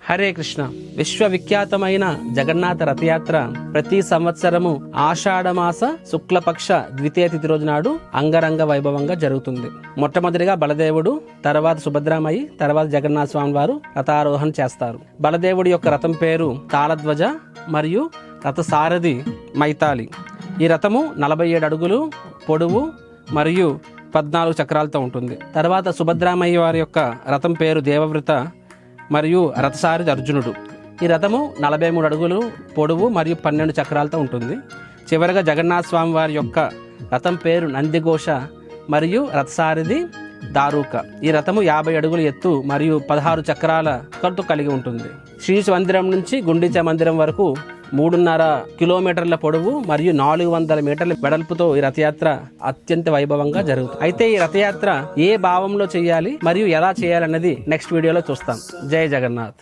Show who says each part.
Speaker 1: హరే కృష్ణ. విశ్వవిఖ్యాతమైన జగన్నాథ రథయాత్ర ప్రతి సంవత్సరము ఆషాఢమాస శుక్లపక్ష ద్వితీయ తిథి రోజు నాడు అంగరంగ వైభవంగా జరుగుతుంది. మొట్టమొదటిగా బలదేవుడు, తర్వాత సుభద్రామయ్యి, తర్వాత జగన్నాథ స్వామి వారు రథారోహణ చేస్తారు. బలదేవుడి యొక్క రథం పేరు తాళధ్వజ మరియు రథ సారథి మైతాలి. ఈ రథము 47 అడుగులు పొడవు మరియు 14 చక్రాలతో ఉంటుంది. తర్వాత సుభద్రామయ్య వారి యొక్క రథం పేరు దేవవ్రత మరియు రథసారథి అర్జునుడు. ఈ రథము 43 అడుగులు పొడవు మరియు 12 చక్రాలతో ఉంటుంది. చివరగా జగన్నాథ స్వామి వారి యొక్క రథం పేరు నందిఘోష మరియు రథసారథి దారూక. ఈ రథము 50 అడుగుల ఎత్తు మరియు 16 చక్రాలతో కలిగి ఉంటుంది. శ్రీ మందిరం నుంచి గుండీచా మందిరం వరకు 3.5 కిలోమీటర్ల పొడవు మరియు 400 మీటర్ల వెడల్పుతో ఈ రథయాత్ర అత్యంత వైభవంగా జరుగుతుంది. అయితే ఈ రథయాత్ర ఏ భావంలో చేయాలి మరియు ఎలా చేయాలన్నది నెక్స్ట్ వీడియోలో చూస్తాం. జై జగన్నాథ్.